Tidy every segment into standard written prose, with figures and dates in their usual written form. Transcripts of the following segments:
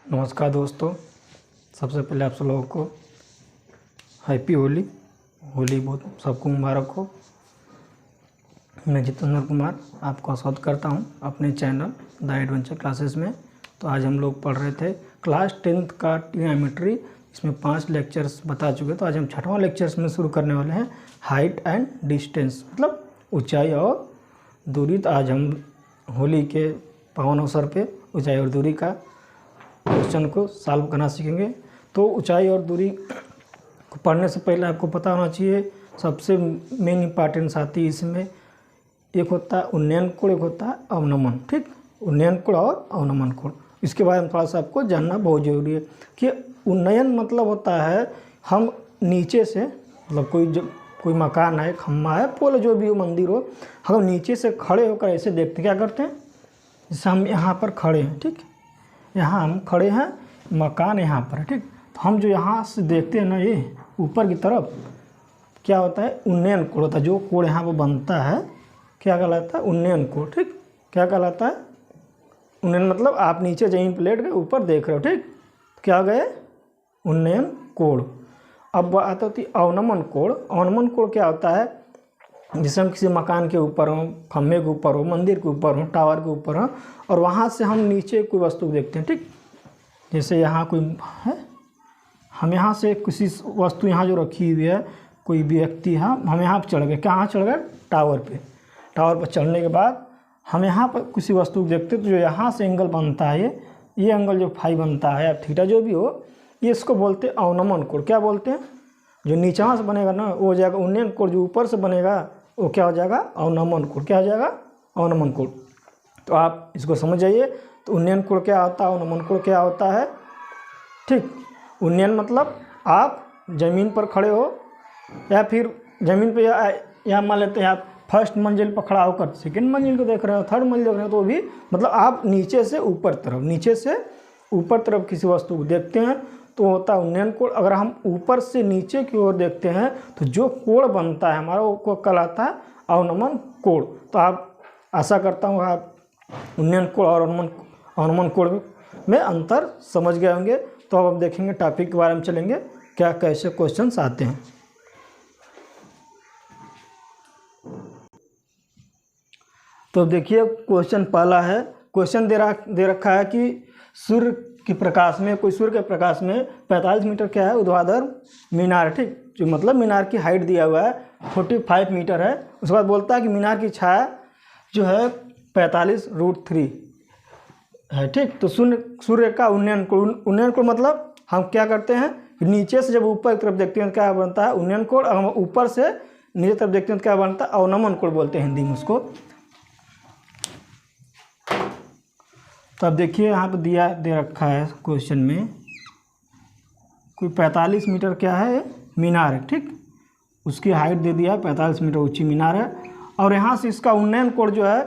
नमस्कार दोस्तों, सबसे पहले आप सब लोगों को हैप्पी होली। होली बहुत सबको मुबारक हो। मैं जितेंद्र कुमार आपका स्वागत करता हूं अपने चैनल द एडवेंचर क्लासेस में। तो आज हम लोग पढ़ रहे थे क्लास 10th का ट्रिग्नोमेट्री। इसमें 5 लेक्चर्स बता चुके, तो आज हम 6वां लेक्चर्स में शुरू करने वाले हैं हाइट एंड डिस्टेंस, मतलब ऊंचाई और दूरी। तो आज हम होली के पावन अवसर पे ऊंचाई और दूरी का क्वेश्चन को सॉल्व करना सीखेंगे। तो ऊंचाई और दूरी को पढ़ने से पहले आपको पता होना चाहिए सबसे मेन इंपॉर्टेंस आती है इसमें। एक होता है उन्नयन कोण, एक होता है अवनमन। ठीक, उन्नयन कोण और अवनमन कोण, इसके बारे में थोड़ा सा आपको जानना बहुत ज़रूरी है कि उन्नयन मतलब होता है हम नीचे से, मतलब कोई मकान है, खम्मा है, पोल, जो भी हो, मंदिर हो, हम नीचे से खड़े होकर ऐसे देखते क्या करते हैं। जैसे हम यहाँ पर खड़े हैं, ठीक, यहाँ हम खड़े हैं, मकान यहाँ पर है, ठीक। तो हम जो यहाँ से देखते हैं ना, ये ऊपर की तरफ क्या होता है, उन्नयन कोण होता है। जो कोण यहाँ पर बनता है क्या कहलाता है, उन्नयन कोण। ठीक, क्या कहलाता है, उन्नयन मतलब आप नीचे जमीन प्लेट के ऊपर देख रहे हो, ठीक, क्या गए, उन्नयन कोण। अब बात होती है अवनमन कोण। अवनमन कोण क्या होता है, जैसे हम किसी मकान के ऊपर हों, खम्भे के ऊपर हो, मंदिर के ऊपर हो, टावर के ऊपर हो, और वहाँ से हम नीचे कोई वस्तु देखते हैं, ठीक। जैसे यहाँ कोई है, हम यहाँ से किसी वस्तु यहाँ जो रखी हुई है, कोई व्यक्ति है, हम यहाँ पर चढ़ गए, कहाँ चढ़ गए, टावर पे। टावर पर चढ़ने के बाद हम यहाँ पर किसी वस्तु को देखते हैं, तो जो यहाँ से एंगल बनता है, ये एंगल जो फाई बनता है या थीटा जो भी हो, ये इसको बोलते हैं अवनमन कोण। क्या बोलते हैं, जो नीचे से बनेगा ना वो हो जाएगा उन्नयन कोण, जो ऊपर से बनेगा वो क्या हो जाएगा, अवनमन कोण। क्या हो जाएगा, अवनमन कोण। तो आप इसको समझ जाइए। तो उन्नयन कोण क्या होता है, अवनमन कोण क्या होता है, ठीक। उन्नयन मतलब आप ज़मीन पर खड़े हो, या फिर ज़मीन पे या मान लेते हैं आप फर्स्ट मंजिल पर खड़ा होकर सेकंड मंजिल को देख रहे हो, थर्ड मंजिल देख रहे हो, तो भी मतलब आप नीचे से ऊपर तरफ, नीचे से ऊपर तरफ किसी वस्तु को देखते हैं तो होता है उन्नयन कोण। अगर हम ऊपर से नीचे की ओर देखते हैं तो जो कोण बनता है हमारा, वो कहलाता है अवनमन कोण। तो आप आशा करता हूँ आप उन्नयन कोण और अवनमन कोण में अंतर समझ गए होंगे। तो अब हम देखेंगे टॉपिक के बारे में, चलेंगे क्या कैसे क्वेश्चंस आते हैं। तो देखिए क्वेश्चन पहला है, क्वेश्चन दे रखा है कि सूर्य के प्रकाश में, कोई सूर्य के प्रकाश में 45 मीटर क्या है, ऊर्ध्वाधर मीनार है, ठीक। जो मतलब मीनार की हाइट दिया हुआ है 45 मीटर है। उसके बाद बोलता है कि मीनार की छाया जो है 45√3 है, ठीक। तो सूर्य का उन्नयन कोण मतलब हम क्या करते हैं, नीचे से जब ऊपर की तरफ देखते हैं तो क्या बनता है, उन्नयन कोण। और हम ऊपर से नीचे तरफ देखते हैं तो क्या बनता है, अवनमन कोण बोलते हैं हिंदी में उसको। तो अब देखिए यहाँ पे दे रखा है क्वेश्चन में, कोई 45 मीटर क्या है, मीनार है, ठीक। उसकी हाइट दे दिया 45 मीटर ऊंची मीनार है, और यहाँ से इसका उन्नयन कोण जो है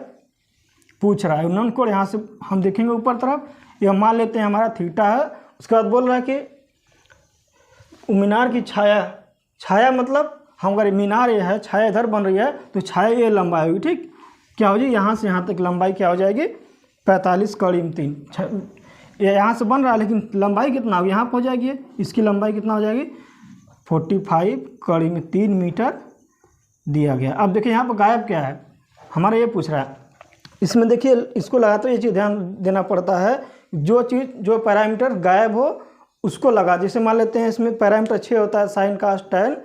पूछ रहा है। उन्नयन कोण यहाँ से हम देखेंगे ऊपर तरफ, यह मान लेते हैं हमारा थीटा है। उसके बाद बोल रहा है कि मीनार की छाया मतलब हम अगर मीनार ये है, छाया इधर बन रही है, तो छाया ये लंबाई होगी, ठीक। क्या हो जाएगी, यहाँ से यहाँ तक लंबाई क्या हो जाएगी, 45 कड़ी में 3। ये यहाँ से बन रहा है लेकिन लंबाई कितना होगी, यहाँ पर हो जाएगी, इसकी लंबाई कितना हो जाएगी, 45 कड़ी में 3 मीटर दिया गया। अब देखिए यहाँ पर गायब क्या है, हमारा ये पूछ रहा है। इसमें देखिए इसको लगाते हुए ये चीज़ ध्यान देना पड़ता है, जो पैरामीटर गायब हो उसको लगा। जैसे मान लेते हैं इसमें पैरामीटर 6 होता है, साइन, कास, टैन,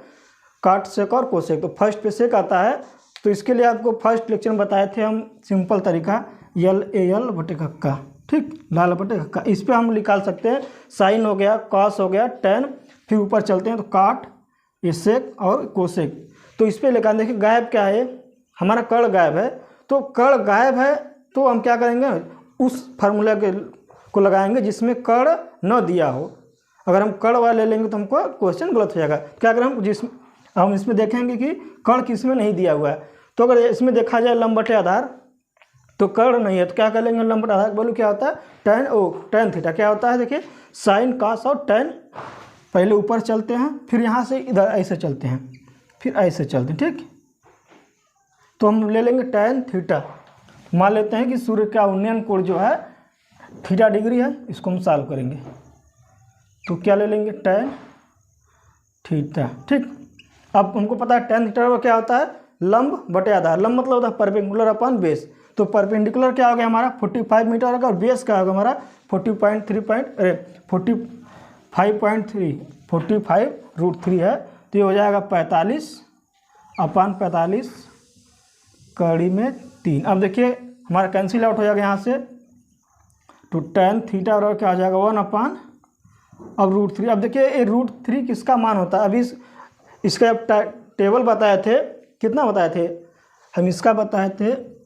काट, सेक और कोसेक। तो फर्स्ट पे सेक आता है, तो इसके लिए आपको फर्स्ट लेक्चर में बताए थे हम सिंपल तरीका, LAL बटे कक्का, ठीक, लाल बटे कक्का। इस पर हम निकाल सकते हैं, साइन हो गया, कॉस हो गया, टैन, फिर ऊपर चलते हैं तो काट, ये सेक और कोसेक। तो इस पर लेकर देखिए गायब क्या है, हमारा कर्ण गायब है। तो कर्ण गायब है तो हम क्या करेंगे, उस फार्मूला को लगाएंगे जिसमें कर्ण न दिया हो। अगर हम कर्ण वाला ले लेंगे तो हमको क्वेश्चन गलत हो जाएगा। क्या करें, हम इसमें देखेंगे कि कर्ण किसमें नहीं दिया हुआ है। तो अगर इसमें देखा जाए लंब बटे आधार, तो कर्ण नहीं है, तो क्या कर लेंगे, लंब बटे आधार बोलो क्या होता है, टैन थीटा। क्या होता है देखिए, साइन, कास और टैन। पहले ऊपर चलते हैं, फिर यहाँ से इधर ऐसे चलते हैं, फिर ऐसे चलते हैं, ठीक। तो हम ले लेंगे टैन थीटा। मान लेते हैं कि सूर्य का उन्नयन कोण जो है थीटा डिग्री है, इसको हम सॉल्व करेंगे तो क्या ले लेंगे, tan थीटा। ठीक, अब हमको पता है tan थीटा का क्या होता है, लंब बटे आधार। लंब मतलब होता है परपेंडिकुलर अपॉन बेस। तो परपेंडिकुलर क्या हो गया हमारा 45 मीटर होगा, और बेस क्या होगा हमारा 45 है, तो ये हो जाएगा 45/45 कड़ी में 3। अब देखिए हमारा कैंसिल आउट हो जाएगा यहाँ से, तो tan थीटा और क्या हो जाएगा 1/, अब √3। अब देखिए ये √3 किसका मान होता है, अभी इसका टेबल बताए थे, कितना बताए थे हम, इसका बताए थे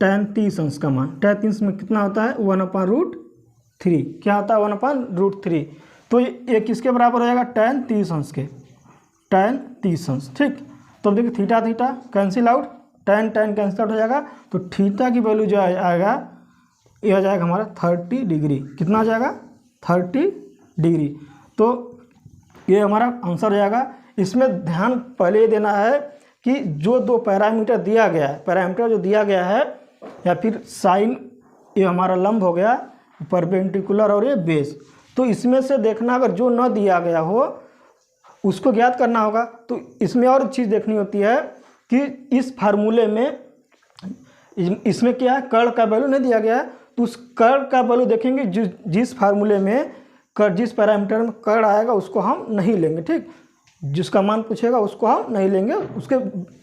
tan 30 अंश का मान। tan 30 में कितना होता है 1/√3, क्या होता है 1/√3। तो ये किसके बराबर हो जाएगा, tan 30 अंश के, tan 30 अंश। ठीक, तो अब देखिए theta theta cancel out, tan cancel out हो जाएगा, तो थीटा की वैल्यू जो आएगा ये हो जाएगा हमारा 30 डिग्री। कितना हो जाएगा 30 डिग्री। तो ये हमारा आंसर हो जाएगा। इसमें ध्यान पहले ये देना है कि जो दो पैरामीटर दिया गया है, पैरामीटर जो दिया गया है, या फिर साइन, ये हमारा लंब हो गया, परपेंडिकुलर और ये बेस, तो इसमें से देखना अगर जो न दिया गया हो उसको ज्ञात करना होगा। तो इसमें और चीज़ देखनी होती है कि इस फार्मूले में इसमें क्या है, कर्ण का वैल्यू नहीं दिया गया है, तो उस कर्ण का वैल्यू देखेंगे जिस फार्मूले में जिस पैरामीटर में कर्ण आएगा उसको हम नहीं लेंगे। ठीक, जिसका मान पूछेगा उसको हम नहीं लेंगे, उसके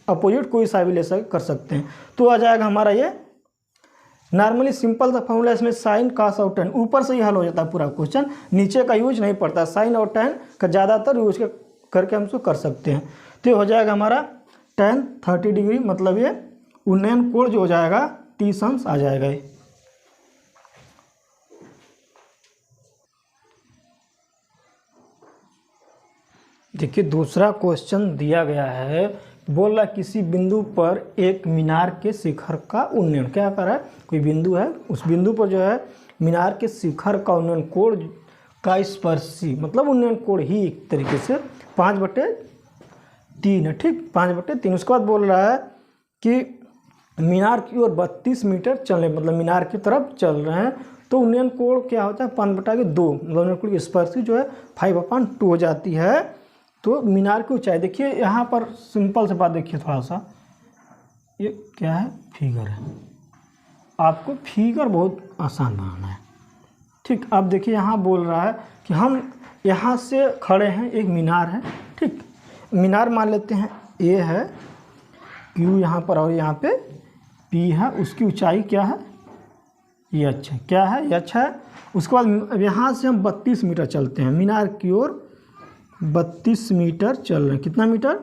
अपोजिट कोई सा भी कर सकते हैं। तो आ जाएगा हमारा ये नॉर्मली सिंपल सा फॉर्मूला, इसमें साइन cos और tan ऊपर से ही हल हो जाता है पूरा क्वेश्चन, नीचे का यूज नहीं पड़ता। साइन और tan का ज़्यादातर यूज करके हम उसको कर सकते हैं। तो हो जाएगा हमारा tan 30 डिग्री, मतलब ये उन्नयन कोण जो हो जाएगा 30 अंश आ जाएगा ये। देखिए दूसरा क्वेश्चन दिया गया है, बोल रहा किसी बिंदु पर एक मीनार के शिखर का उन्नयन, क्या कर रहा है, कोई बिंदु है, उस बिंदु पर जो है मीनार के शिखर का उन्नयन कोण का स्पर्शी, मतलब उन्नयन कोण ही एक तरीके से 5/3 है। ठीक, 5/3। उसके बाद बोल रहा है कि मीनार की ओर 32 मीटर चलने, मतलब मीनार की तरफ चल रहे हैं, तो उन्नयन कोण क्या होता है 5/2, मतलब उन्नयन कोण की स्पर्शी जो है 5/2 हो जाती है। तो मीनार की ऊंचाई देखिए, यहाँ पर सिंपल से बात देखिए, थोड़ा सा ये क्या है, फिगर है, आपको फिगर बहुत आसान बनाना है। ठीक, अब देखिए यहाँ बोल रहा है कि हम यहाँ से खड़े हैं, एक मीनार है। ठीक, मीनार मान लेते हैं ए है, क्यू यहाँ पर और यहाँ पे पी है, उसकी ऊंचाई क्या है, ये अच्छा क्या है, ये अच्छा है। उसके बाद यहाँ से हम 32 मीटर चलते हैं, मीनार की ओर 32 मीटर चल रहे हैं। कितना मीटर,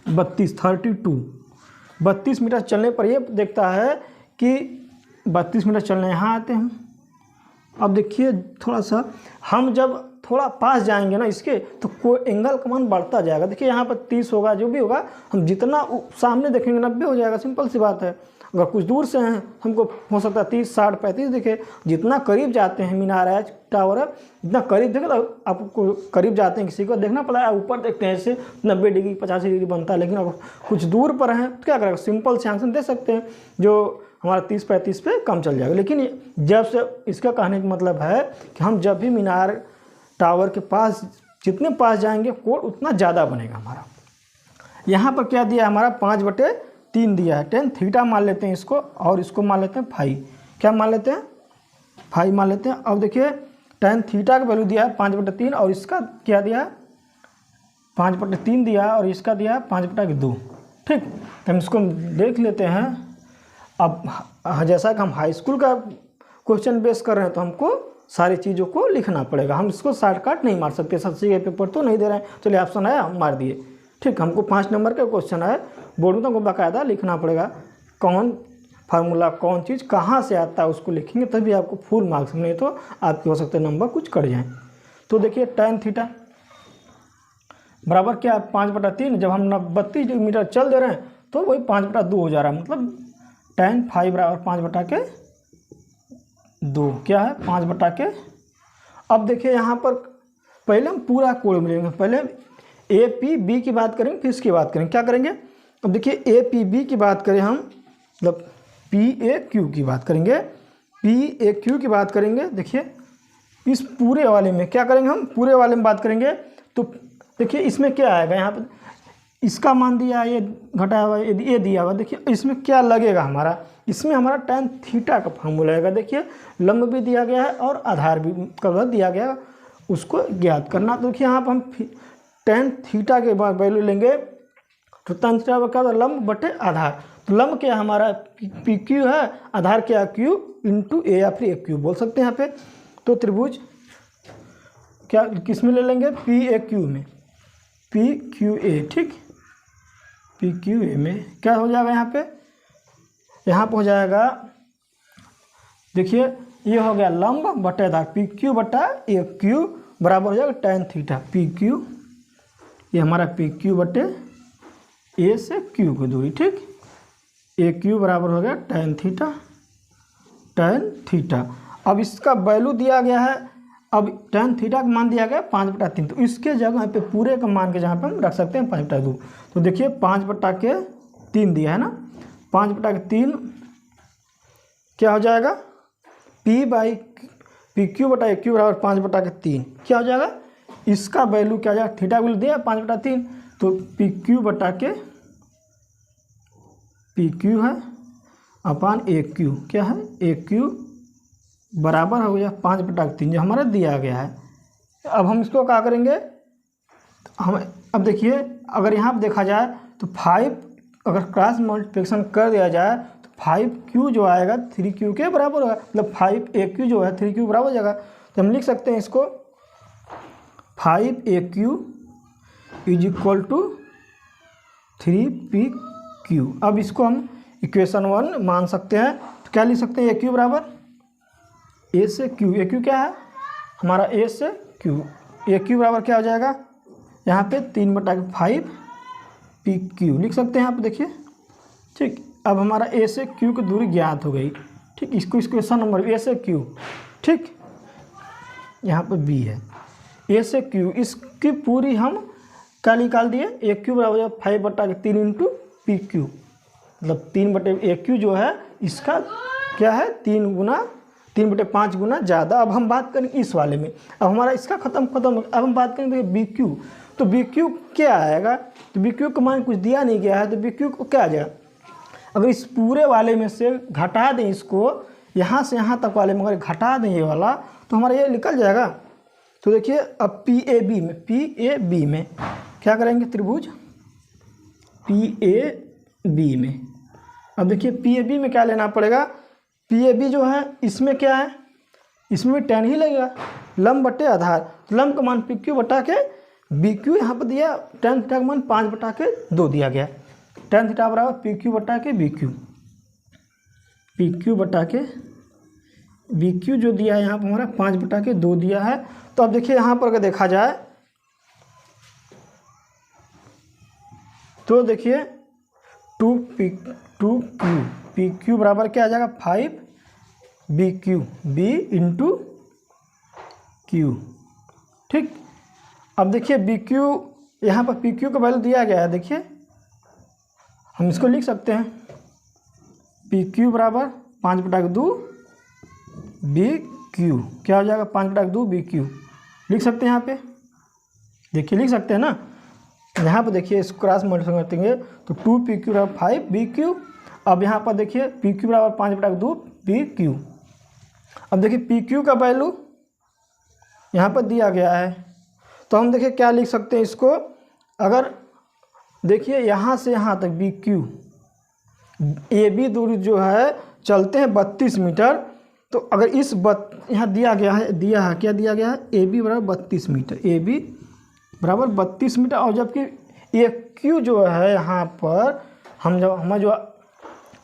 32 मीटर चलने पर ये देखता है कि 32 मीटर चलने, यहाँ आते हैं। अब देखिए थोड़ा सा हम जब थोड़ा पास जाएंगे ना इसके, तो कोई एंगल का मान बढ़ता जाएगा। देखिए यहाँ पर 30 होगा, जो भी होगा, हम जितना सामने देखेंगे 90 हो जाएगा, सिंपल सी बात है। अगर कुछ दूर से हैं हमको हो सकता है 30, 60, 35 दिखे। जितना करीब जाते हैं मीनार है, टावर है, जितना करीब देखे, तो आपको करीब जाते हैं किसी को देखना पड़ा है, ऊपर देखते हैं ऐसे 90 डिग्री 85 डिग्री बनता है। लेकिन अगर कुछ दूर पर हैं तो क्या करेगा, सिंपल से आंसर दे सकते हैं, जो हमारा 30-35 पे कम चल जाएगा। लेकिन जब से इसका कहने का मतलब है कि हम जब भी मीनार टावर के पास जितने पास जाएंगे कोण उतना ज़्यादा बनेगा हमारा। यहाँ पर क्या दिया है हमारा 5/3 दिया है, tan थीटा मान लेते हैं इसको, और इसको मान लेते हैं फाई, क्या मान लेते हैं, फाई मान लेते हैं। अब देखिए tan थीटा का वैल्यू दिया है 5/3, और इसका क्या दिया है 5/3 दिया है, और इसका दिया है 5/2। ठीक, तो हम इसको देख लेते हैं। अब जैसा कि हम हाई स्कूल का क्वेश्चन बेस कर रहे हैं, तो हमको सारी चीज़ों को लिखना पड़ेगा, हम इसको शॉर्टकट नहीं मार सकते। 70 के पेपर तो नहीं दे रहे हैं, चलिए ऑप्शन आया हम मार दिए। ठीक, हमको 5 नंबर का क्वेश्चन है, बोर्ड में तो हमको बाकायदा लिखना पड़ेगा, कौन फार्मूला कौन चीज़ कहाँ से आता है उसको लिखेंगे, तभी आपको फुल मार्क्स, नहीं तो आपके हो सकते नंबर कुछ कट जाएँ। तो देखिए tan थीटा बराबर क्या है 5/3, जब हम 32 मीटर चल दे रहे हैं तो वही 5/2 हो जा रहा है, मतलब tan फाई बराबर 5/2 क्या है 5/। अब देखिए यहाँ पर पहले हम पूरा कोण मिलेंगे, पहले ए पी बी की बात करेंगे, फिर इसकी बात करेंगे, क्या करेंगे। अब देखिए ए पी बी की बात करें हम, मतलब पी ए क्यू की बात करेंगे, PAQ की बात करेंगे, देखिए इस पूरे वाले में क्या करेंगे, हम पूरे वाले में बात करेंगे तो देखिए इसमें क्या आएगा, यहाँ पर इसका मान दिया है, ये घटाया हुआ ये दिया हुआ, देखिए इसमें क्या लगेगा हमारा, इसमें हमारा tan थीटा का फार्मूला आएगा। देखिए लंब भी दिया गया है और आधार भी का दिया गया, उसको ज्ञात करना। तो देखिए यहाँ पर हम tan थीटा के बाद वैल्यू लेंगे तो tan थीटा क्या होता है, लंब बटे आधार। तो लंब क्या हमारा PQ है, आधार क्या Q इंटू A या फिर AQ बोल सकते हैं यहाँ पे। तो त्रिभुज क्या किस में ले लेंगे, PAQ में, PQA, ठीक, PQA में क्या हो जाएगा यहाँ पे हो जाएगा, देखिए ये हो गया लंब बटे आधार, PQ बटा AQ बराबर हो जाएगा tan थीटा। PQ ये हमारा PQ बटे A से Q की दूरी, ठीक, AQ बराबर हो गया tan थीटा। अब इसका वैल्यू दिया गया है, अब tan थीटा का मान दिया गया 5/3, तो इसके जगह पे पूरे का मान के जहाँ पे हम रख सकते हैं 5/2। तो देखिए 5/3 दिया है ना, 5/3 क्या हो जाएगा, PQ बटा AQ बराबर 5/3 क्या हो जाएगा, इसका वैल्यू क्या हो जाएगा, थीटा वैल्यू दिया 5/3, तो PQ है अपान AQ, क्या है AQ बराबर हो गया 5/3 जो हमारा दिया गया है। अब हम इसको क्या करेंगे, हम अब देखिए अगर यहाँ पर देखा जाए तो 5 अगर क्रॉस मल्टीप्लिकेशन कर दिया जाए तो 5Q जो आएगा 3Q के बराबर होगा, मतलब 5AQ जो है 3Q बराबर हो जाएगा। तो हम लिख सकते हैं इसको 5AQ is equal to 3PQ। अब इसको हम इक्वेशन 1 मान सकते हैं, तो क्या लिख सकते हैं, AQ बराबर A से Q, AQ क्या है हमारा A से Q, AQ बराबर क्या हो जाएगा यहाँ पे 3/5 PQ लिख सकते हैं यहाँ पे, देखिए ठीक। अब हमारा A से Q की दूरी ज्ञात हो गई, ठीक, इसको क्वेश्चन नंबर A से Q, ठीक, यहाँ पे B है A से Q, इसकी पूरी हम क्या निकाल दिए, AQ बराबर 5/3 इंटू PQ, मतलब 3/AQ जो है इसका क्या है 3/5 गुना ज़्यादा। अब हम बात करें इस वाले में, अब हमारा इसका खत्म अब हम बात करेंगे BQ, तो BQ क्या आएगा, तो BQ का मान कुछ दिया नहीं गया है, तो BQ को क्या आ जाएगा, अगर इस पूरे वाले में से घटा दें इसको, यहाँ से यहाँ तक वाले में अगर घटा दें ये वाला, तो हमारा ये निकल जाएगा। तो देखिए अब PAB में क्या करेंगे, त्रिभुज PAB में, अब देखिए PAB में क्या लेना पड़ेगा, PAB जो है इसमें क्या है, इसमें tan ही लगेगा, लंब बटे आधार, तो लंब का मान PQ बटा के BQ यहाँ पर दिया, tan थीटा का मान 5/2 दिया गया, tan थीटा बराबर PQ बटा के BQ जो दिया है यहाँ पर हमारा 5/2 दिया है। तो अब देखिए यहाँ पर अगर देखा जाए तो देखिए 2PQ बराबर क्या आ जाएगा 5BQ B इंटू Q, ठीक। अब देखिए BQ यहाँ पर PQ का वैल्यू दिया गया है, देखिए हम इसको लिख सकते हैं PQ बराबर 5/2 BQ, क्या हो जाएगा 5/2 BQ लिख सकते हैं यहाँ पे, देखिए लिख सकते हैं ना, यहाँ पर देखिए इसको क्रॉस मल्टीप्लाई करेंगे तो 2PQ बराबर 5BQ। अब यहाँ पर देखिए PQ बराबर 5/2 BQ। अब देखिए PQ का वैल्यू यहाँ पर दिया गया है, तो हम देखिए क्या लिख सकते हैं इसको, अगर देखिए यहाँ से यहाँ तक BQ AB दूरी जो है चलते हैं 32 मीटर, तो अगर इस यहाँ दिया है क्या दिया गया है, AB बराबर 32 मीटर, AB बराबर 32 मीटर, और जबकि AQ जो है यहाँ पर हमें जो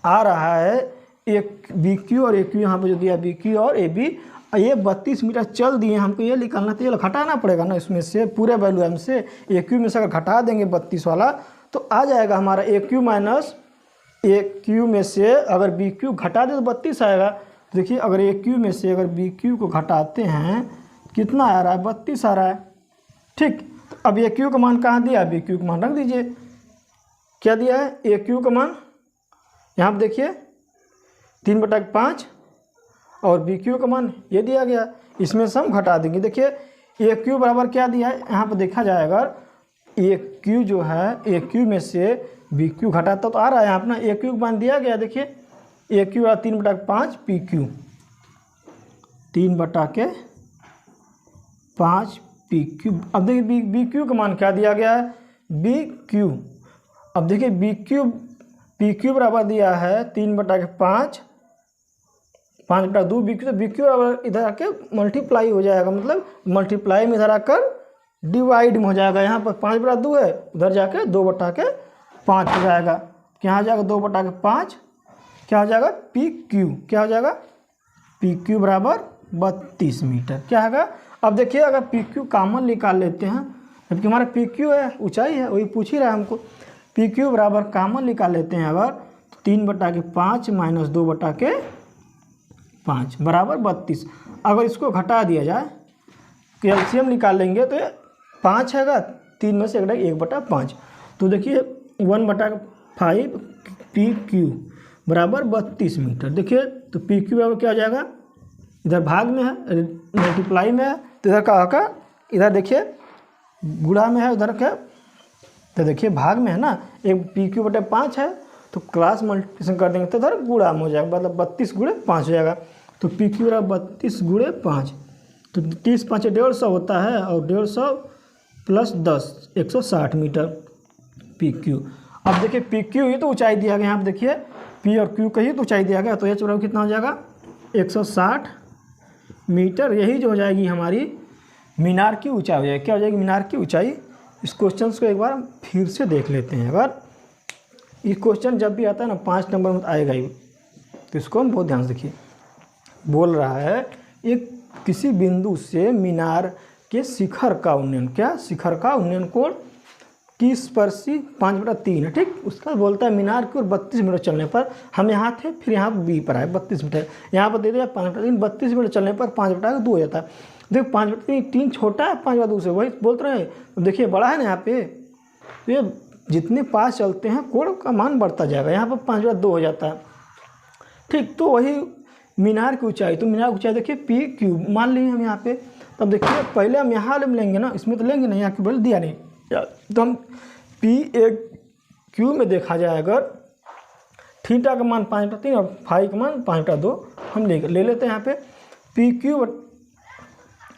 आ रहा है एक BQ और AQ यहाँ पर जो दिया BQ और AB, ये 32 मीटर चल दिए, हमको ये निकालना तो ये घटाना पड़ेगा ना, इसमें से पूरे वैल्यू हम से AQ में से अगर घटा देंगे 32 वाला तो आ जाएगा हमारा AQ माइनस AQ में से अगर BQ घटा दे तो 32 आएगा। देखिए अगर AQ में से अगर BQ को घटाते हैं कितना आ रहा है, 32 आ रहा है, ठीक। तो अब AQ का मान कहाँ दिया, BQ का मान रख दीजिए, क्या दिया है AQ का मान यहाँ पर देखिए 3/5 और बी क्यू का मान ये दिया गया, इसमें से हम घटा देंगे। देखिए ए क्यू बराबर क्या दिया है, यहाँ पर देखा जाए अगर ए क्यू जो है ए क्यू में से बी क्यू घटाता तो आ रहा है यहाँ पर ना, ए क्यू का मान दिया गया। देखिए ए क्यू बराबर 3/5 पी क्यू, 3/5 पी क्यू। अब देखिए बी क्यू का मान क्या दिया गया है, बी क्यू। अब देखिए बी क्यू पी क्यू बराबर दिया है 3/5, 5/2 बी क्यू। तो बी क्यू बराबर इधर आके मल्टीप्लाई हो जाएगा, मतलब मल्टीप्लाई में इधर आकर डिवाइड में हो जाएगा। यहाँ पर 5/2 है, उधर जाके 2/5 हो जाएगा। क्या हो जाएगा 2/5, क्या हो जाएगा पी क्यू, क्या हो जाएगा पी क्यू बराबर 32 मीटर। क्या होगा, अब देखिए अगर पी क्यू कॉमन निकाल लेते हैं, जबकि हमारा पी क्यू है ऊंचाई है, वही पूछ ही रहा है हमको। पी क्यू बराबर कॉमन निकाल लेते हैं अगर, 3/5 माइनस 2/5 बराबर 32। अगर इसको घटा दिया जाए, कैल्शियम निकाल लेंगे तो 5 हैगा, 3 में से 1/5। तो देखिए 1/5 पी क्यू बराबर 32 मीटर। देखिए तो पी क्यू बराबर क्या हो जाएगा, इधर भाग में है, मल्टीप्लाई में है, तो इधर का होगा, इधर देखिए गुणा में है, उधर क्या तो देखिए भाग में है ना, एक पी क्यू बटे 5 है, तो क्रॉस मल्टीप्लिकेशन कर देंगे तो इधर गुणा में हो जाएगा, मतलब 32 × 5 हो जाएगा। तो पी क्यू बराबर 32 × 5, तो 30 × 5 150 होता है, और 150 + 10 160 मीटर पी क्यू। अब देखिए पी क्यू ही तो ऊंचाई दिया गया, यहाँ पर देखिए पी और क्यू का ही तो ऊंचाई दिया गया, तो एच बराबर कितना हो जाएगा 160 मीटर। यही जो हो जाएगी हमारी मीनार की ऊंचाई हो जाएगी। क्या हो जाएगी मीनार की ऊंचाई। इस क्वेश्चन को एक बार फिर से देख लेते हैं। अगर ये क्वेश्चन जब भी आता है ना 5 नंबर में आएगा ही, तो इसको हम बहुत ध्यान से देखिए। बोल रहा है एक किसी बिंदु से मीनार के शिखर का उन्नयन, क्या शिखर का उन्नयन कोण की स्पर्शी 5/3 है, ठीक। उसका बोलता है मीनार की ओर 32 मीटर चलने पर, हम यहाँ थे फिर यहाँ बी पर आए 32 मीटर, यहाँ पर दे दिया 5/3, 32 मीटर चलने पर 5/2 हो जाता है। देखो 5/3 छोटा है 5/2 से, वही बोलते रहे। देखिए बड़ा है ना यहाँ पे, तो ये जितने पास चलते हैं कोण का मान बढ़ता जाएगा, यहाँ पर 5/2 हो जाता है, ठीक। तो वही मीनार की ऊंचाई, तो मीनार की ऊंचाई देखिए पी क्यू मान लिए हम यहाँ पे। तब देखिए पहले हम यहाँ लेंगे ना, इसमें तो लेंगे नहीं, यहाँ की वैल्यू दिया नहीं, तो हम पी ए क्यू में देखा जाए अगर थीटा का मान 5/3 और फाई का मान 5/2 हम ले लेते हैं यहाँ पे। पी क्यू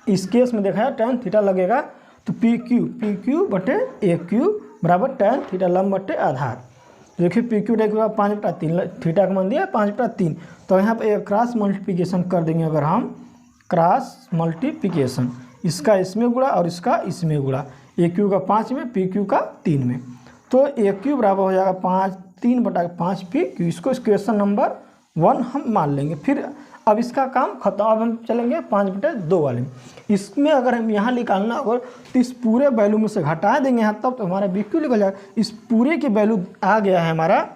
इस केस में देखा जाए tan थीटा लगेगा, तो पी क्यू बटे ए क्यू बराबर tan थीटा लंब बटे आधार। देखिए पी क्यू बराबर 5/3, थीटा का मान दिया 5/3, तो यहाँ पे क्रॉस मल्टीप्लिकेशन कर देंगे। अगर हम क्रॉस मल्टीप्लिकेशन, इसका इसमें गुणा और इसका इसमें गुणा, ए क्यू का 5 में पी क्यू का 3 में, तो ए क्यू बराबर हो जाएगा 3/5 पी क्यू। इसको क्वेश्चन नंबर 1 हम मान लेंगे। फिर अब इसका काम खत्म, अब हम चलेंगे 5/2 वाले में। इसमें अगर हम यहाँ निकालना होगा तो इस पूरे वैल्यू में से घटा देंगे यहाँ, तब तो हमारा बी क्यू निकल जाएगा। इस पूरे की वैल्यू आ गया है हमारा,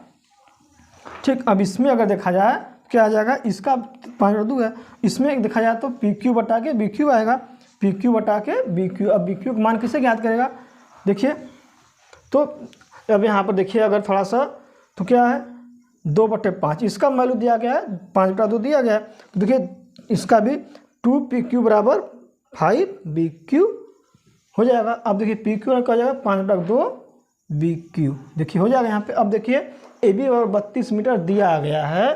ठीक। अब इसमें अगर देखा जाए क्या आ जाएगा, इसका 5/2 है, इसमें देखा जाए तो पी क्यू बटा के बी क्यू आएगा, पी क्यू बटा के बी क्यू। अब बी क्यू का मान किसे ज्ञात करेगा, देखिए तो अब यहाँ पर देखिए अगर थोड़ा सा, तो क्या है 2/5, इसका वैल्यू दिया गया है 5/2 दिया गया है, तो देखिए इसका भी 2 पी क्यू बराबर 5 बी क्यू हो जाएगा। अब देखिए पी क्यू क्या हो जाएगा 5/2 बी क्यू, देखिए हो जाएगा यहाँ पे। अब देखिए ए बी बराबर 32 मीटर दिया गया है,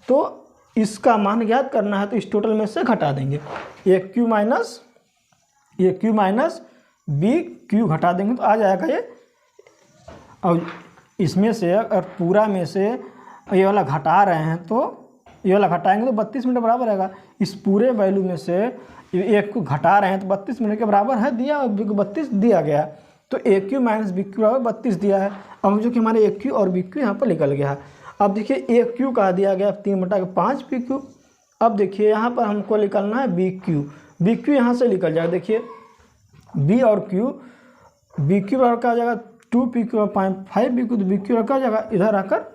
तो इसका मान ज्ञात करना है, तो इस टोटल में से घटा देंगे, ए क्यू माइनस बी क्यू घटा देंगे तो आ जाएगा ये। और इसमें से अगर पूरा में से ये वाला घटा रहे हैं, तो ये वाला घटाएंगे तो 32 मीटर बराबर रहेगा। इस पूरे वैल्यू में से एक को घटा रहे हैं तो 32 मिनट के बराबर है, दिया 32 दिया गया, तो ए क्यू माइनस बी क्यू बराबर 32 दिया है। अब जो कि हमारे ए क्यू और बी क्यू यहाँ पर निकल गया है। अब देखिए ए क्यू का दिया गया 3/5 पी क्यू। अब देखिए यहाँ पर हमको निकलना है बी क्यू यहाँ से निकल जाएगा। देखिए बी और क्यू, बी क्यू बराबर क्या हो जाएगा 2 पी क्यू 5 बी क्यू, तो बी क्यू क्या हो जाएगा इधर आकर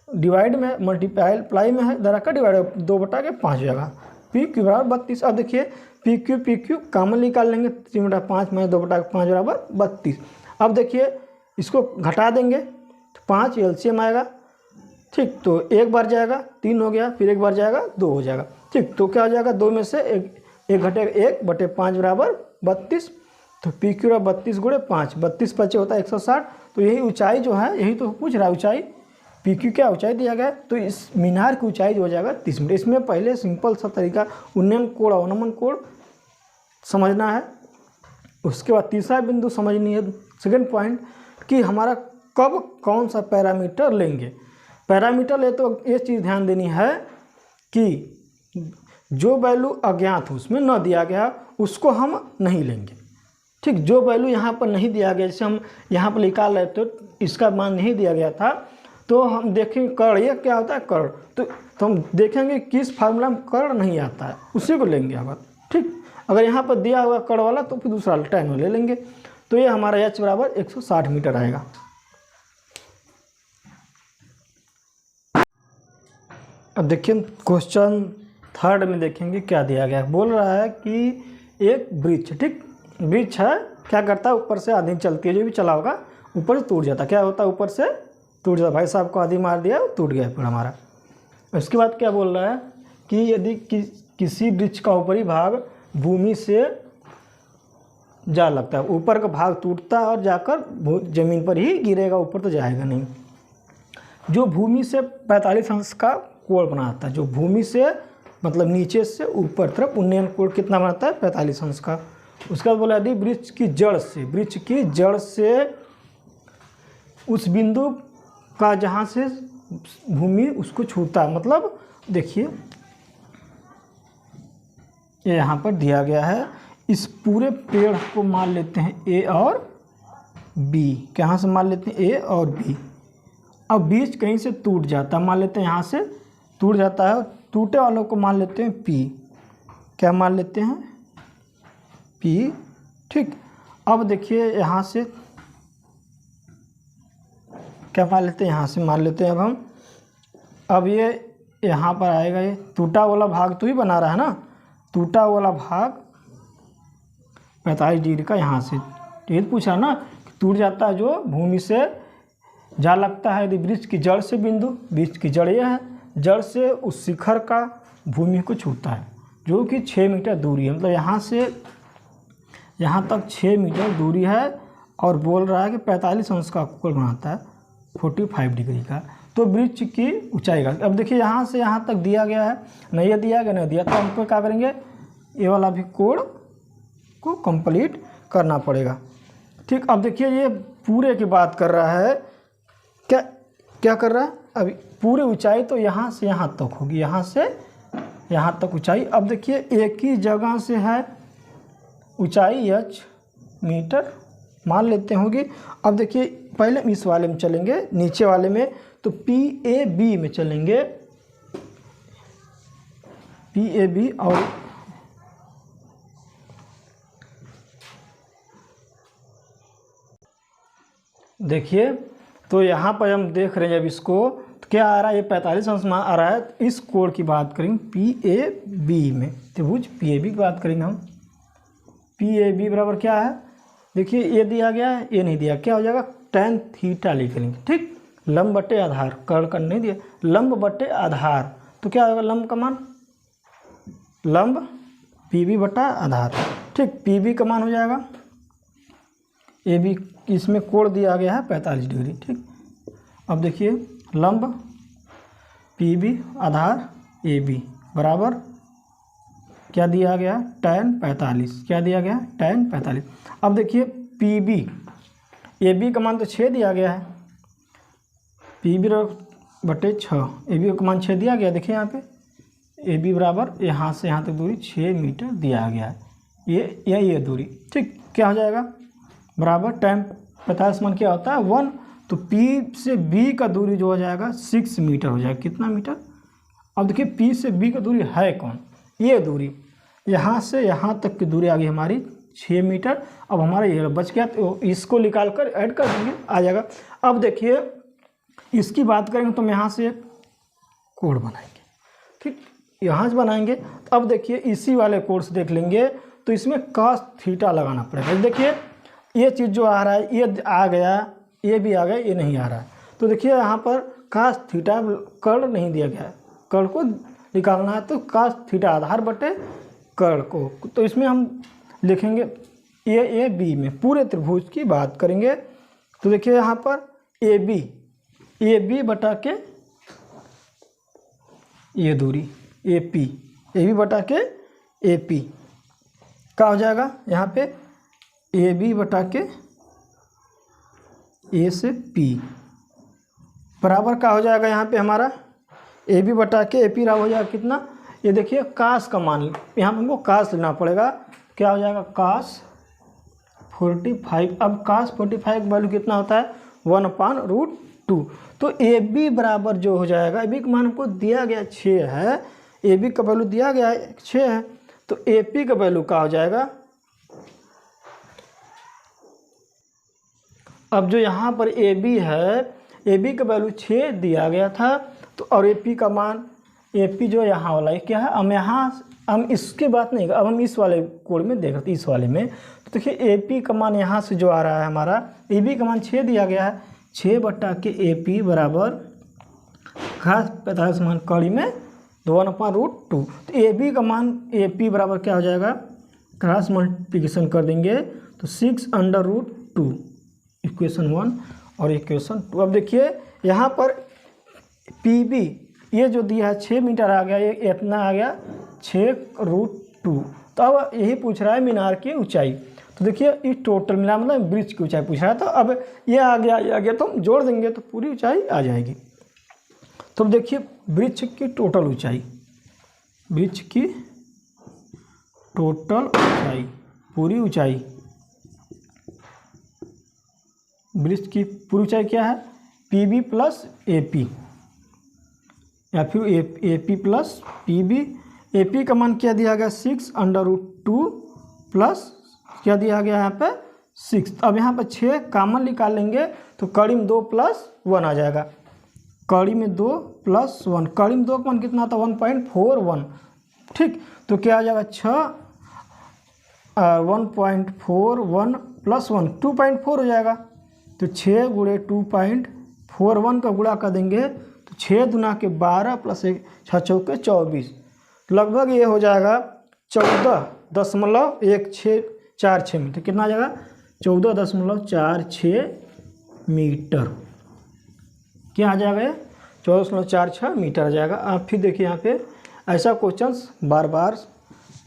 डिवाइड में मल्टीप्लाई में है, इधर आकर डिवाइड 2/5 हो जाएगा, पी क्यू बराबर 32। अब देखिए पी क्यू कॉमन निकाल लेंगे, 3/5 में 2/5 बराबर 32। अब देखिए इसको घटा देंगे तो 5 एलसीएम आएगा, ठीक। तो एक बार जाएगा 3 हो गया, फिर एक बार जाएगा 2 हो जाएगा, ठीक। तो क्या हो जाएगा, 2 में से 1 घटेगा 1/5 बराबर 32। तो पी क्यू 32 गुणे 5, 32 बचे होता है 160। तो यही ऊंचाई जो है, यही तो पूछ रहा है ऊंचाई, पी क्यू क्या ऊंचाई दिया गया है, तो इस मीनार की ऊंचाई जो हो जाएगा 30 मीटर। इसमें पहले सिंपल सा तरीका उन्नयन कोण अवनमन कोण समझना है। उसके बाद तीसरा बिंदु समझनी है, सेकंड पॉइंट, कि हमारा कब कौन सा पैरामीटर लेंगे। पैरामीटर ले तो ये चीज़ ध्यान देनी है कि जो वैल्यू अज्ञात हो, उसमें न दिया गया, उसको हम नहीं लेंगे। ठीक, जो वैल्यू यहाँ पर नहीं दिया गया, जैसे हम यहाँ पर निकाल रहे तो इसका मान नहीं दिया गया था, तो हम देखेंगे कर्ण, ये क्या होता है कर्ण, तो हम देखेंगे किस फार्मूला में कर्ण नहीं आता है, उसी को लेंगे अगर। ठीक, अगर यहाँ पर दिया हुआ कर्ण वाला तो फिर दूसरा tan ले लेंगे। तो ये हमारा h बराबर 160 मीटर आएगा। अब देखिए क्वेश्चन थर्ड में देखेंगे क्या दिया गया है। बोल रहा है कि एक वृक्ष, ठीक, वृक्ष है, क्या करता है, ऊपर से आंधी चलती है, जो भी चला होगा ऊपर से टूट जाता है। क्या होता है, ऊपर से टूट जाता। भाई साहब को आंधी मार दिया, टूट गया पेड़ हमारा। उसके बाद क्या बोल रहा है कि यदि किसी वृक्ष का ऊपरी भाग भूमि से जा लगता है, ऊपर का भाग टूटता है और जाकर जमीन पर ही गिरेगा, ऊपर तो जाएगा नहीं। जो भूमि से 45 अंश का कोण बनाता है, जो भूमि से मतलब नीचे से ऊपर तरफ उन्नयन कोण कितना बनाता है, 45 अंश का। उसके बाद बोला यदि वृक्ष की जड़ से उस बिंदु का जहाँ से भूमि उसको छूता है, मतलब देखिए ये यहाँ पर दिया गया है, इस पूरे पेड़ को मान लेते हैं ए और बी। कहाँ से मान लेते हैं, ए और बी। अब बीच कहीं से टूट जाता है, मान लेते हैं यहाँ से टूट जाता है, टूटे वालों को मान लेते हैं पी। क्या मान लेते हैं, पी। ठीक, अब देखिए यहाँ से क्या मान लेते हैं, यहाँ से मान लेते हैं अब ये यहाँ पर आएगा, ये टूटा वाला भाग तो ही बना रहा है ना, टूटा वाला भाग 45 डिग्री का यहाँ से, ये पूछा ना कि टूट जाता है जो भूमि से जा लगता है। यदि वृक्ष की जड़ से बिंदु, वृक्ष की जड़ ये है, जड़ से उस शिखर का भूमि को छूता है, जो कि 6 मीटर दूरी है, मतलब यहाँ से यहाँ तक 6 मीटर दूरी है। और बोल रहा है कि 45 अंश का कोण बनाता है 45 डिग्री का। तो वृक्ष की ऊंचाई का, अब देखिए यहाँ से यहाँ तक दिया गया है, नहीं दिया गया, नहीं दिया, तो हमको क्या करेंगे, ये वाला भी कोण को कंप्लीट करना पड़ेगा। ठीक, अब देखिए ये पूरे की बात कर रहा है, क्या कर रहा है, अभी पूरी ऊंचाई तो यहाँ से यहाँ तक होगी, यहाँ से यहाँ तक ऊंचाई। अब देखिए एक ही जगह से है ऊंचाई h मीटर मान लेते होगी। अब देखिए पहले इस वाले में चलेंगे, नीचे वाले में, तो PAB में चलेंगे, PAB। और देखिए तो यहाँ पर हम देख रहे हैं, जब इसको तो क्या आ रहा है, ये 45 अंश आ रहा है। इस कोण की बात करेंगे PAB में, त्रिभुज PAB की बात करेंगे हम। PAB बराबर क्या है, देखिए ये दिया गया है, ये नहीं दिया, क्या हो जाएगा, tan थीटा लिख लेंगे। ठीक, लंब बटे आधार, कर्ण नहीं दिया, लंब बटे आधार, तो क्या होगा लंब का मान, लंब PB बटा आधार। ठीक, PB का मान हो जाएगा AB, इसमें कोण दिया गया है 45 डिग्री। ठीक, अब देखिए लंब PB आधार AB बराबर क्या दिया गया, tan 45, क्या दिया गया, tan 45। अब देखिए PB, AB का मान तो 6 दिया गया है, PB बटे 6, AB का मान 6 दिया गया। देखिए यहाँ पे AB बराबर यहाँ से यहाँ तक दूरी 6 मीटर दिया गया है, ये दूरी। ठीक, क्या हो जाएगा, बराबर tan 45 मान क्या होता है 1, तो P से B का दूरी जो हो जाएगा 6 मीटर हो जाएगा। कितना मीटर, अब देखिए P से B का दूरी है कौन, ये दूरी, यहाँ से यहाँ तक की दूरी आ गई हमारी 6 मीटर। अब हमारा ये बच गया, तो इसको निकाल कर ऐड कर देंगे, आ जाएगा। अब देखिए इसकी बात करेंगे तो हम यहाँ से कोण बनाएंगे। ठीक, यहाँ से बनाएंगे, तो अब देखिए इसी वाले कोण से देख लेंगे, तो इसमें cos थीटा लगाना पड़ेगा। देखिए ये चीज़ जो आ रहा है, ये आ गया, ये भी आ गया, ये नहीं आ रहा है, तो देखिए यहाँ पर cos थीटा कर्ण नहीं दिया गया है, कर्ण को निकालना है तो cos थीटा आधार बटे कर्ण को। तो इसमें हम लिखेंगे ए बी में पूरे त्रिभुज की बात करेंगे। तो देखिए यहाँ पर ए बी बटा के ये दूरी ए बी बटा के ए पी क्या हो जाएगा यहाँ पे ए बी बटा के ए से पी बराबर क्या हो जाएगा यहाँ पे हमारा ए बी बटा के ए पी हो जाएगा कितना, ये देखिए कास का मान यहाँ पे हमको कास लेना पड़ेगा। क्या हो जाएगा कास 45। अब कास 45 का वैल्यू कितना होता है 1/√2। तो ए बी बराबर जो हो जाएगा, ए बी का मान हमको दिया गया 6 है, ए बी का वैल्यू दिया गया 6 है, तो ए पी का वैल्यू क्या हो जाएगा। अब जो यहाँ पर ए बी है, ए बी का वैल्यू 6 दिया गया था, तो और ए पी का मान ए पी जो यहाँ वाला है क्या है, हम इसके बात नहीं, अब हम इस वाले कोड में देख रहे थे, इस वाले में। तो देखिए ए पी का मान यहाँ से जो आ रहा है हमारा, ए बी का मान 6 दिया गया है, 6 बटा के ए पी बराबर घात 45 मान कड़ी में 1/√2। तो ए बी का मान ए पी बराबर क्या हो जाएगा, क्रॉस मल्टीप्लिकेशन कर देंगे तो 6/√2 इक्वेशन 1 और इक्वेशन 2। अब देखिए यहाँ पर पी बी ये जो दिया है 6 मीटर आ गया, ये इतना आ गया 6√2। तो अब यही पूछ रहा है मीनार की ऊंचाई। तो देखिए इस टोटल मिला मतलब ब्रिज की ऊंचाई पूछ रहा है, तो अब ये आ गया तो हम जोड़ देंगे तो पूरी ऊंचाई आ जाएगी। तो अब देखिए ब्रिज की टोटल ऊंचाई, ब्रिज की टोटल ऊंचाई, पूरी ऊंचाई, ब्रिज की पूरी ऊंचाई क्या है P B plus A P या फिर A P plus P B. A P का मान क्या दिया गया 6/√2 प्लस क्या दिया गया यहाँ पे 6। अब यहाँ पर 6 कॉमन निकाल लेंगे तो कड़ी में 2 + 1 आ जाएगा, कड़ी में 2 + 1, कड़ी में 2 का मान कितना था 1.41। ठीक, तो क्या आ जाएगा 1.41 + 1 2.4 हो जाएगा। तो 6 × 2.41 का गुणा कर देंगे तो 6 दूना के 12 + 1 6 चौके 24, लगभग ये हो जाएगा 14.1646 मीटर। कितना आ जाएगा 14.46 मीटर। क्या आ जाएगा ये 14.46 मीटर आ जाएगा। आप फिर देखिए यहाँ पे ऐसा क्वेश्चंस बार बार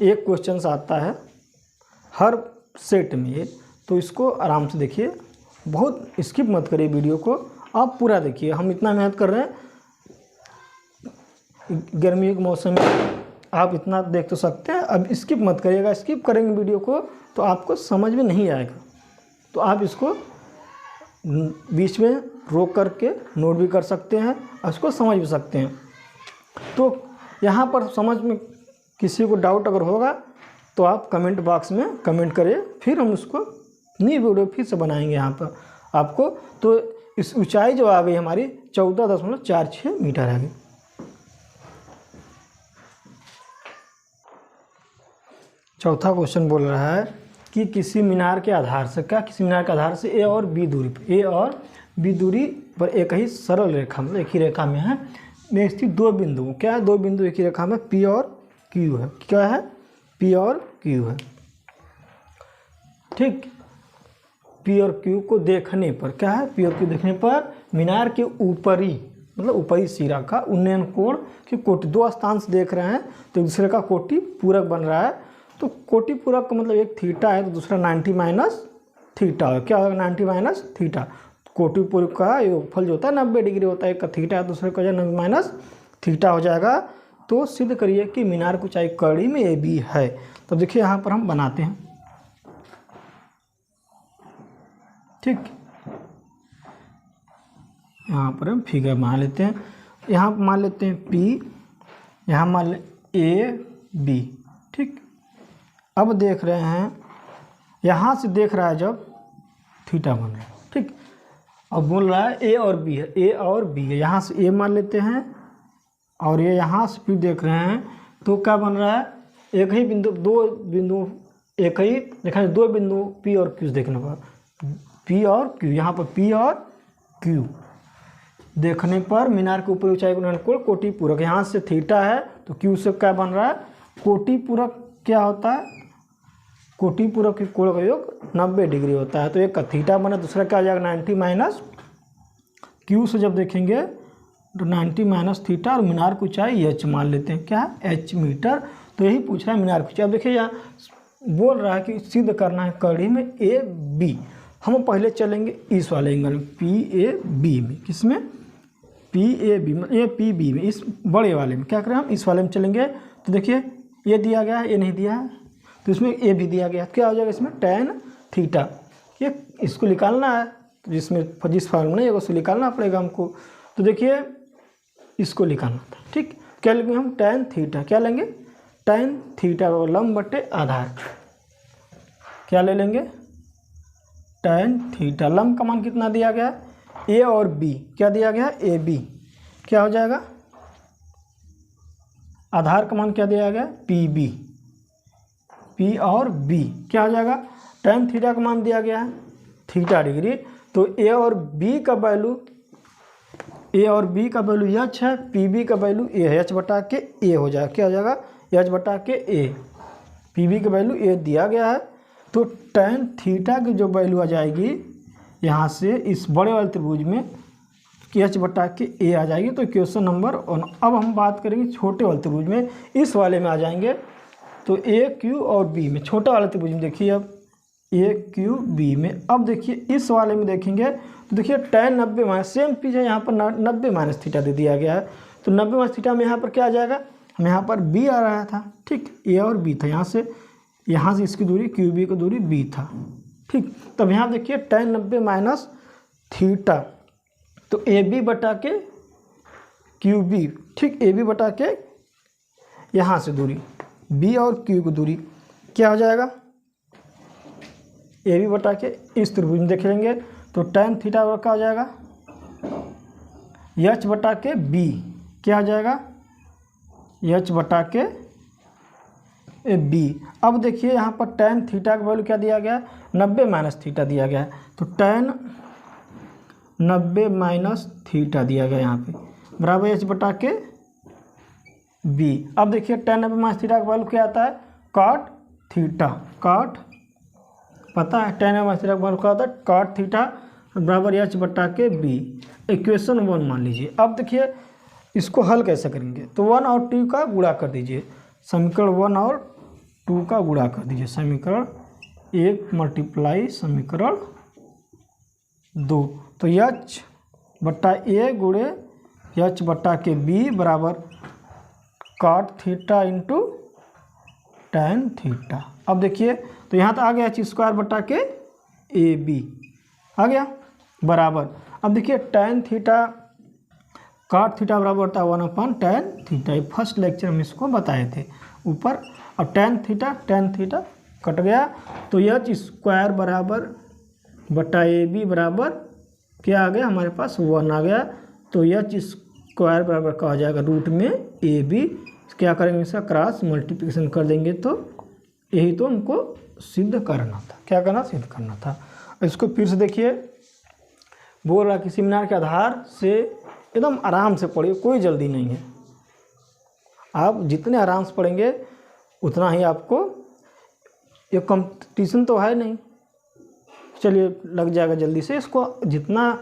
एक क्वेश्चंस आता है हर सेट में ये, तो इसको आराम से देखिए, बहुत स्किप मत करिए वीडियो को, आप पूरा देखिए। हम इतना मेहनत कर रहे हैं, गर्मी के मौसम में आप इतना देख तो सकते हैं, अब स्किप मत करिएगा। स्किप करेंगे वीडियो को तो आपको समझ में नहीं आएगा, तो आप इसको बीच में रोक करके नोट भी कर सकते हैं और इसको समझ भी सकते हैं। तो यहाँ पर समझ में किसी को डाउट अगर होगा तो आप कमेंट बॉक्स में कमेंट करिए, फिर हम उसको नई वीडियो फिर से बनाएंगे यहाँ पर आपको। तो इस ऊंचाई जो आ गई हमारी 14.46 मीटर आ गई। चौथा क्वेश्चन बोल रहा है कि किसी मीनार के आधार से, क्या किसी मीनार के आधार से ए और बी दूरी पर एक ही सरल रेखा, मतलब एक ही रेखा में है, में स्थित 2 बिंदु, क्या है 2 बिंदु एक ही रेखा में पी और क्यू है। क्या है पी और क्यू है। ठीक, पी और क्यू को देखने पर क्या है, पी और क्यू देखने पर मीनार के ऊपरी मतलब ऊपरी सिरा का उन्नयन कोण की कोटि, 2 स्थान से देख रहे हैं तो एक दूसरे का कोटि पूरक बन रहा है। तो कोटि पूरक का मतलब एक थीटा है तो दूसरा 90 - थीटा है। क्या होगा 90 - थीटा। कोटि पूरक का योगफल जो होता है 90 डिग्री होता है, एक का थीटा है दूसरे का 90 - थीटा हो जाएगा। तो सिद्ध करिए कि मीनार की ऊंचाई कड़ी में ए बी है। तो देखिए यहाँ पर हम बनाते हैं। ठीक, यहाँ पर हम फिगर मान लेते हैं, यहाँ मान लेते हैं पी, यहाँ मान ले ए बी। ठीक, अब देख रहे हैं यहाँ से देख रहा है जब थीटा बन रहा है। ठीक, अब बोल रहा है ए और बी है, ए और बी है, यहाँ से ए मान लेते हैं और ये यहाँ से फिर देख रहे हैं तो क्या बन रहा है एक ही बिंदु, 2 बिंदु एक ही देखा, 2 बिंदु पी और क्यू देखने पर, पी और क्यू, यहाँ पर पी और क्यू, देखने पर मीनार के ऊपरी ऊंचाई का कोण कोटि पूरक। यहाँ से थीटा है तो क्यू से क्या बन रहा है, कोटि पूरक क्या होता है, कोटि पूरक के कोण का योग 90 डिग्री होता है। तो एक का थीटा बना, दूसरा क्या आ जाएगा 90 माइनस क्यू से जब देखेंगे तो 90 माइनस थीटा, और मीनार की ऊंचाई एच मान लेते हैं, क्या एच मीटर। तो यही पूछ रहा है मीनार की ऊंचाई। अब देखिए यहाँ बोल रहा है कि सिद्ध करना है कड़ी में ए बी। हम पहले चलेंगे इस वाले एंगल में पी ए बी में, किसमें पी ए बी में, ए पी बी में, इस बड़े वाले में क्या करें हम इस वाले में चलेंगे। तो देखिए ये दिया गया है, ये नहीं दिया है, तो इसमें ए भी दिया गया, क्या हो जाएगा इसमें टैन थीटा। ये इसको निकालना है, तो जिस फॉर्मूला नहीं है उसको निकालना पड़ेगा हमको। तो देखिए इसको निकालना था, ठीक। क्या लेंगे हम टैन थीटा, क्या लेंगे टैन थीटा लंब बटे आधार, क्या ले लेंगे टैन थीटा। लंब का मान कितना दिया गया, ए और बी, क्या दिया गया ए बी, क्या हो जाएगा आधार का मान क्या दिया गया पी बी, पी और बी क्या हो जाएगा, टैन थीटा का मान दिया गया है थीटा डिग्री। तो ए और बी का वैल्यू, ए और बी का वैल्यू एच है, पी बी का वैल्यू ए है, एच बटा के ए हो जाएगा, क्या हो जाएगा एच बटा के ए, पी बी का वैल्यू ए दिया गया है। तो टैन थीटा की जो वैल्यू आ जाएगी यहाँ से इस बड़े वाले त्रिभुज में एच बटा के ए आ जाएगी। तो क्वेश्चन नंबर 1। अब हम बात करेंगे छोटे वाले त्रिभुज में, इस वाले में आ जाएंगे। तो ए क्यू और बी में, छोटा वाले त्रिभुज में देखिए अब ए क्यू बी में, अब देखिए इस वाले में देखेंगे तो देखिए टैन 90 माइनस, सेम चीज़ है यहाँ पर 90 माइनस थीटा दे दिया गया है। तो 90 माइनस थीटा में यहाँ पर क्या आ जाएगा, हम यहाँ पर बी आ रहा था, ठीक, ए और बी था, यहाँ से इसकी दूरी क्यू बी की दूरी बी था, ठीक। तब यहाँ देखिए टैन 90 माइनस थीटा, तो ए बी बटा के क्यू बी, ठीक, ए बी बटा के यहाँ से दूरी बी और क्यू की दूरी क्या हो जाएगा ए बी बटा के इस त्रिभुज में देख लेंगे। तो टैन थीटा क्या हो जाएगा एच बटा के बी, क्या हो जाएगा एच बटा के बी। अब देखिए यहाँ पर टैन थीटा का वैल्यू क्या दिया गया है 90 माइनस थीटा दिया गया है। तो टैन 90 माइनस थीटा दिया गया यहाँ पे बराबर एच बटा के बी। अब देखिए टैन 90 माइनस थीटा का वैल्यू क्या आता है कॉट थीटा, कॉट पता है टैन 90 माइनस थीटा का वैल्यू क्या आता है कॉट थीटा बराबर एच बटा के बी। इक्वेशन 1 मान लीजिए। अब देखिए इसको हल कैसे करेंगे, तो 1 और 2 का गुणा कर दीजिए, समीकरण 1 और 2 का गुणा कर दीजिए, समीकरण 1 मल्टीप्लाई समीकरण 2। तो एच बटा ए गुणे एच बटा के बी बराबर cot theta into tan theta. अब देखिए तो यहाँ तो आ गया एच स्क्वायर बटा के ए बी आ गया बराबर। अब देखिए टैन थीटा कॉट थीटा बराबर होता है 1 टैन थीटा, ये फर्स्ट लेक्चर में इसको बताए थे ऊपर। अब टैन थीटा कट गया, तो एच स्क्वायर बराबर बटा ए बी बराबर क्या आ गया हमारे पास 1 आ गया। तो एच स्क्वायर बराबर का आ जाएगा रूट में ए बी, क्या करेंगे इसका क्रॉस मल्टीप्लिकेशन कर देंगे। तो यही तो हमको सिद्ध करना था, क्या करना सिद्ध करना था। इसको फिर से देखिए, बोल रहा किसी मीनार के आधार से एकदम आराम से पढ़िए, कोई जल्दी नहीं है। आप जितने आराम से पढ़ेंगे उतना ही आपको, ये कंपटीशन तो है नहीं, चलिए लग जाएगा जल्दी से। इसको जितना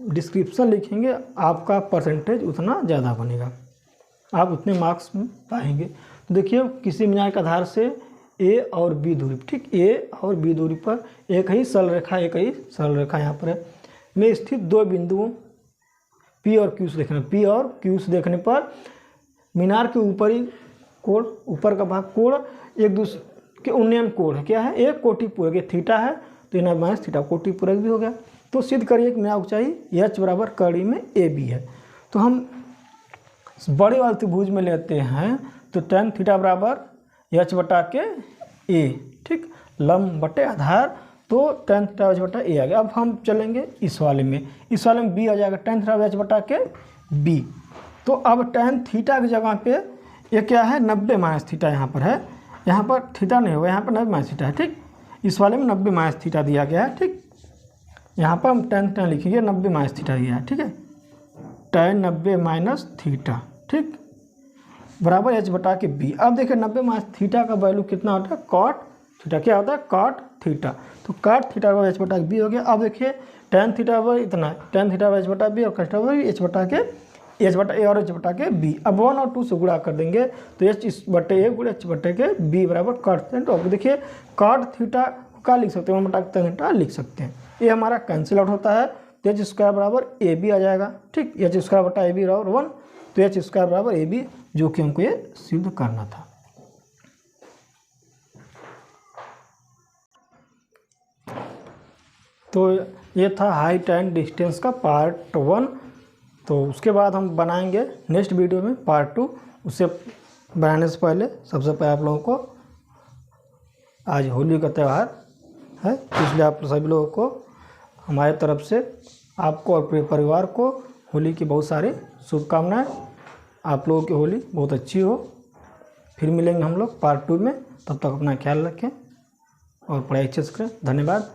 डिस्क्रिप्शन लिखेंगे आपका परसेंटेज उतना ज़्यादा बनेगा, आप उतने मार्क्स पाएंगे। तो देखिए किसी मीनार के आधार से ए और बी दूरी, ठीक, ए और बी दूरी पर एक ही सरल रेखा यहाँ पर है में स्थित दो बिंदुओं पी और क्यू से देखना, पी और क्यू से देखने पर मीनार के ऊपरी कोण, ऊपर का भाग कोण एक दूसरे के उन्नयन कोण है, क्या है एक कोटि पूरक, ये थीटा है तो 90 माइनस थीटा कोटि पूरक भी हो गया। तो सिद्ध करिए कि मीनार ऊंचाई एच बराबर कड़ी में ए बी है। तो हम बड़े वाले त्रिभुज में लेते हैं, तो टैन थीटा बराबर एच बटा के ए, ठीक, लंब बटे आधार, तो टैन थीटा एच बटा ए आ गया। अब हम चलेंगे इस वाले में, इस वाले में बी आ जाएगा टैन थीटा एच बटा के बी। तो अब टैन थीटा की जगह पे ये क्या है 90 माइनस थीटा यहाँ पर है, यहाँ पर थीटा नहीं होगा, यहाँ पर 90 माइनस थीटा है, ठीक, इस वाले में 90 माइनस थीटा दिया गया है, ठीक। यहाँ पर हम टैन लिखेंगे 90 माइनस थीटा दिया है, ठीक है। tan 90 माइनस थीटा, ठीक, बराबर एच बटा के बी। अब देखिए 90 माइनस थीटा का वैल्यू कितना होता है, कॉट थीटा, क्या होता है, कॉट थीटा। तो कॉट थीटा बराबर एच बटा के बी हो गया। अब देखिए tan थीटा बराबर इतना है, tan थीटा बराबर एच बटा बी, और कॉस थीटा बराबर एच बटा ए और एच बटा के बी। अब 1 और 2 से गुणा कर देंगे तो एच इस बटे ए गुणा एच बटे के बी बराबर कॉट। तो अब देखिए कॉट थीटा का लिख सकते हैं 1 बटा tan थीटा लिख सकते हैं। ये हमारा कैंसिल आउट होता है, तो एच स्क्वायर बराबर ए बी आ जाएगा, ठीक, एच स्क्वायर बटा ए बी बराबर 1, तो एच स्क्वायर बराबर ए बी, जो कि हमको ये सिद्ध करना था। तो ये था हाइट एंड डिस्टेंस का पार्ट 1। तो उसके बाद हम बनाएंगे नेक्स्ट वीडियो में पार्ट 2। उससे बनाने से पहले सबसे पहले आप लोगों को, आज होली का त्यौहार है, इसलिए आप सभी लोगों को हमारे तरफ से आपको और पूरे परिवार को होली की बहुत सारी शुभकामनाएं। आप लोगों की होली बहुत अच्छी हो। फिर मिलेंगे हम लोग पार्ट 2 में, तब तक अपना ख्याल रखें और पढ़ाई अच्छे से करें। धन्यवाद।